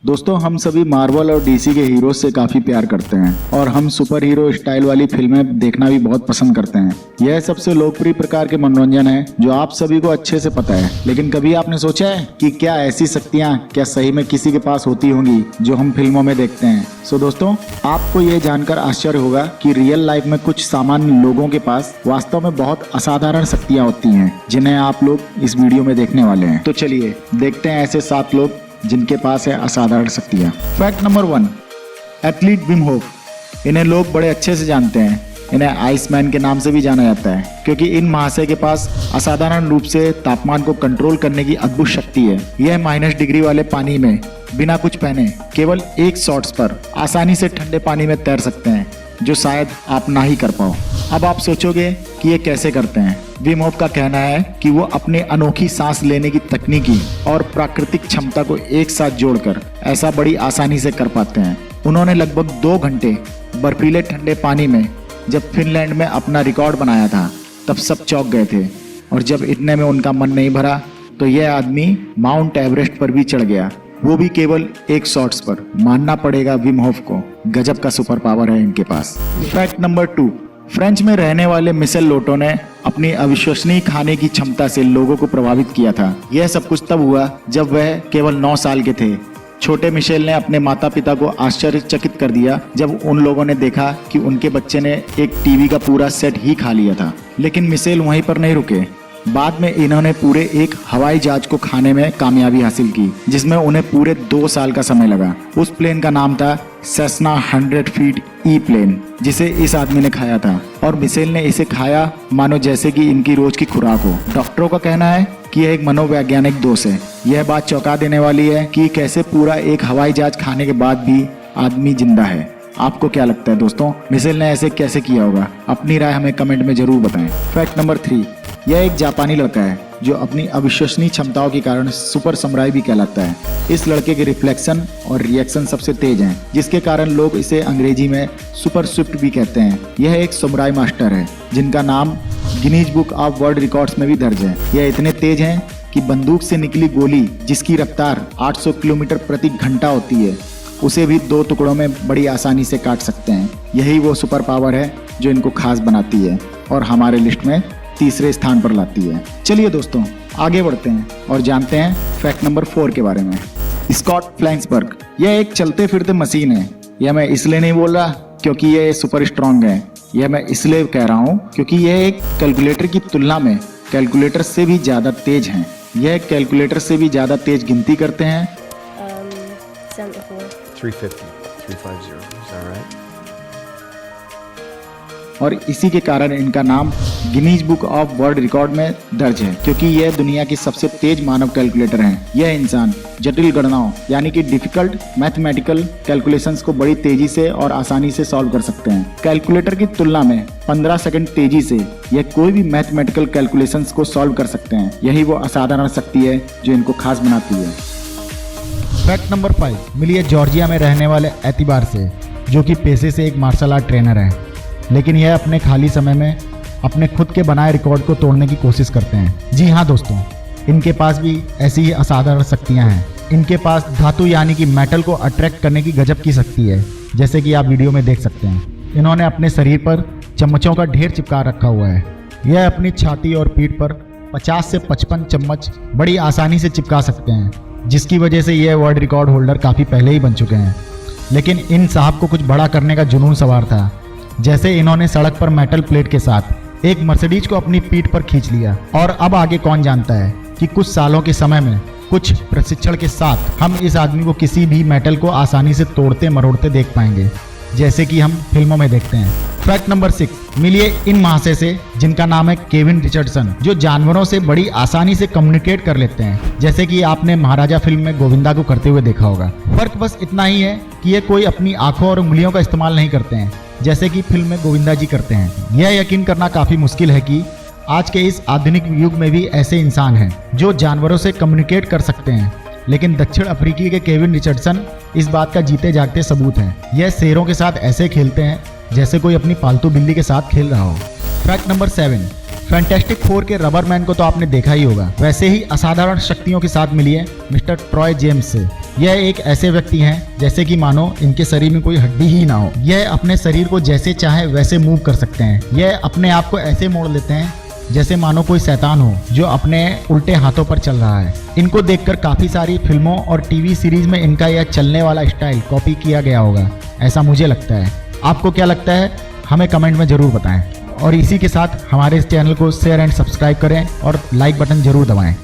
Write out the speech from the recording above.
दोस्तों हम सभी मार्वल और डीसी के हीरो से काफी प्यार करते हैं और हम सुपर हीरो स्टाइल वाली फिल्में देखना भी बहुत पसंद करते हैं। यह सबसे लोकप्रिय प्रकार के मनोरंजन है जो आप सभी को अच्छे से पता है। लेकिन कभी आपने सोचा है कि क्या ऐसी शक्तियां क्या सही में किसी के पास होती होंगी जो हम फिल्मों में देखते हैं। सो दोस्तों आपको ये जानकर आश्चर्य होगा कि रियल लाइफ में कुछ सामान्य लोगों के पास वास्तव में बहुत असाधारण शक्तियां होती हैं जिन्हें आप लोग इस वीडियो में देखने वाले हैं। तो चलिए देखते हैं ऐसे 7 लोग जिनके पास है असाधारण शक्तियां। Fact number 1, athlete Vim Hoff. इन्हें लोग बड़े अच्छे से जानते हैं। इन्हें आइसमैन के नाम से भी जाना जाता है क्योंकि इन महाशय के पास असाधारण रूप से तापमान को कंट्रोल करने की अद्भुत शक्ति है। यह माइनस डिग्री वाले पानी में बिना कुछ पहने केवल 1 शॉट्स पर आसानी से ठंडे पानी में तैर सकते हैं, जो शायद आप ना ही कर पाओ। अब आप सोचोगे कि ये कैसे करते हैं। विम होफ का कहना है कि वो अपने अनोखी सांस लेने की तकनीकी और प्राकृतिक क्षमता को एक साथ जोड़कर ऐसा बड़ी आसानी से कर पाते हैं। उन्होंने लगभग 2 घंटे बर्फीले ठंडे पानी में जब फिनलैंड में अपना रिकॉर्ड बनाया था तब सब चौंक गए थे, और जब इतने में उनका मन नहीं भरा तो यह आदमी माउंट एवरेस्ट पर भी चढ़ गया, वो भी केवल 1 शॉट्स पर। मानना पड़ेगा विम होफ को, गजब का सुपर पावर है इनके पास। फैक्ट नंबर 2, फ्रेंच में रहने वाले मिशेल लोटो ने अपनी अविश्वसनीय खाने की क्षमता से लोगों को प्रभावित किया था। यह सब कुछ तब हुआ जब वह केवल 9 साल के थे। छोटे मिशेल ने अपने माता पिता को आश्चर्यचकित कर दिया जब उन लोगों ने देखा कि उनके बच्चे ने एक टीवी का पूरा सेट ही खा लिया था। लेकिन मिशेल वहीं पर नहीं रुके। बाद में इन्होंने पूरे एक हवाई जहाज को खाने में कामयाबी हासिल की जिसमें उन्हें पूरे 2 साल का समय लगा। उस प्लेन का नाम था सेस्ना 100 फीट ई प्लेन, जिसे इस आदमी ने खाया था, और मिशेल ने इसे खाया मानो जैसे कि इनकी रोज की खुराक हो। डॉक्टरों का कहना है कि यह एक मनोवैज्ञानिक दोष है। यह बात चौंका देने वाली है कि कैसे पूरा एक हवाई जहाज खाने के बाद भी आदमी जिंदा है। आपको क्या लगता है दोस्तों, मिशेल ने ऐसे कैसे किया होगा? अपनी राय हमें कमेंट में जरूर बताएं। फैक्ट नंबर 3, यह एक जापानी लड़का है जो अपनी अविश्वसनीय क्षमताओं के कारण सुपर समुराई भी कहलाता है। इस लड़के के रिफ्लेक्शन और रिएक्शन सबसे तेज हैं, जिसके कारण लोग इसे अंग्रेजी में सुपर स्विफ्ट भी कहते हैं। यह एक समुराई मास्टर है जिनका नाम Guinness book of world records में भी दर्ज है। यह इतने तेज हैं कि बंदूक से निकली गोली जिसकी रफ्तार 800 किलोमीटर प्रति घंटा होती है, उसे भी 2 टुकड़ों में बड़ी आसानी से काट सकते हैं। यही वो सुपर पावर है जो इनको खास बनाती है और हमारे लिस्ट में तीसरे स्थान पर लाती है। चलिए दोस्तों आगे बढ़ते हैं और जानते हैं फैक्ट नंबर 4 के बारे में। स्कॉट फ्लैंक्सबर्ग, यह एक चलते फिरते मशीन है। यह मैं इसलिए नहीं बोल रहा क्योंकि यह सुपर स्ट्रांग है, यह मैं इसलिए कह रहा हूँ क्योंकि यह एक कैलकुलेटर की तुलना में कैलकुलेटर से भी ज़्यादा तेज हैं। यह कैलकुलेटर से भी ज़्यादा तेज गिनती करते हैं। 350, is that right? और इसी के कारण इनका नाम Guinness book of world record में दर्ज है क्योंकि यह दुनिया की सबसे तेज मानव कैलकुलेटर हैं। यह इंसान जटिल गणनाओं यानी कि डिफिकल्ट मैथमेटिकल कैलकुलेशंस को बड़ी तेजी से और आसानी से सॉल्व कर सकते हैं। कैलकुलेटर की तुलना में 15 सेकंड तेजी से यह कोई भी मैथमेटिकल कैलकुलेशंस को सॉल्व कर सकते हैं। यही वो असाधारण शक्ति है जो इनको खास बनाती है। फैक्ट नंबर 5, मिली है जॉर्जिया में रहने वाले एतिबार से, जो कि पेशे से एक मार्शल आर्ट ट्रेनर है, लेकिन यह अपने खाली समय में अपने खुद के बनाए रिकॉर्ड को तोड़ने की कोशिश करते हैं। जी हाँ दोस्तों, इनके पास भी ऐसी ही असाधारण शक्तियाँ हैं। इनके पास धातु यानी कि मेटल को अट्रैक्ट करने की गजब की शक्ति है, जैसे कि आप वीडियो में देख सकते हैं। इन्होंने अपने शरीर पर चम्मचों का ढेर चिपका रखा हुआ है। यह अपनी छाती और पीठ पर 50 से 55 चम्मच बड़ी आसानी से चिपका सकते हैं, जिसकी वजह से यह वर्ल्ड रिकॉर्ड होल्डर काफ़ी पहले ही बन चुके हैं। लेकिन इन साहब को कुछ बड़ा करने का जुनून सवार था। जैसे इन्होंने सड़क पर मेटल प्लेट के साथ एक मर्सिडीज को अपनी पीठ पर खींच लिया, और अब आगे कौन जानता है कि कुछ सालों के समय में कुछ प्रशिक्षण के साथ हम इस आदमी को किसी भी मेटल को आसानी से तोड़ते मरोड़ते देख पाएंगे, जैसे कि हम फिल्मों में देखते हैं। फैक्ट नंबर 6, मिलिए इन महाशय से जिनका नाम है केविन रिचर्डसन, जो जानवरों से बड़ी आसानी से कम्युनिकेट कर लेते हैं, जैसे कि आपने महाराजा फिल्म में गोविंदा को करते हुए देखा होगा। फर्क बस इतना ही है कि ये कोई अपनी आंखों और उंगलियों का इस्तेमाल नहीं करते हैं जैसे कि फिल्म में गोविंदा जी करते हैं। यह यकीन करना काफ़ी मुश्किल है कि आज के इस आधुनिक युग में भी ऐसे इंसान हैं जो जानवरों से कम्युनिकेट कर सकते हैं, लेकिन दक्षिण अफ्रीकी के केविन रिचर्डसन इस बात का जीते जागते सबूत हैं। यह शेरों के साथ ऐसे खेलते हैं जैसे कोई अपनी पालतू बिल्ली के साथ खेल रहा हो। फैक्ट नंबर 7, फैंटास्टिक 4 के रबर मैन को तो आपने देखा ही होगा, वैसे ही असाधारण शक्तियों के साथ मिली है मिस्टर ट्रॉय जेम्स से। यह एक ऐसे व्यक्ति हैं जैसे कि मानो इनके शरीर में कोई हड्डी ही ना हो। यह अपने शरीर को जैसे चाहे वैसे मूव कर सकते हैं। यह अपने आप को ऐसे मोड़ लेते हैं जैसे मानो कोई शैतान हो जो अपने उल्टे हाथों पर चल रहा है। इनको देखकर काफ़ी सारी फिल्मों और टीवी सीरीज में इनका यह चलने वाला स्टाइल कॉपी किया गया होगा, ऐसा मुझे लगता है। आपको क्या लगता है हमें कमेंट में ज़रूर बताएं। और इसी के साथ हमारे इस चैनल को शेयर एंड सब्सक्राइब करें और लाइक बटन ज़रूर दबाएं।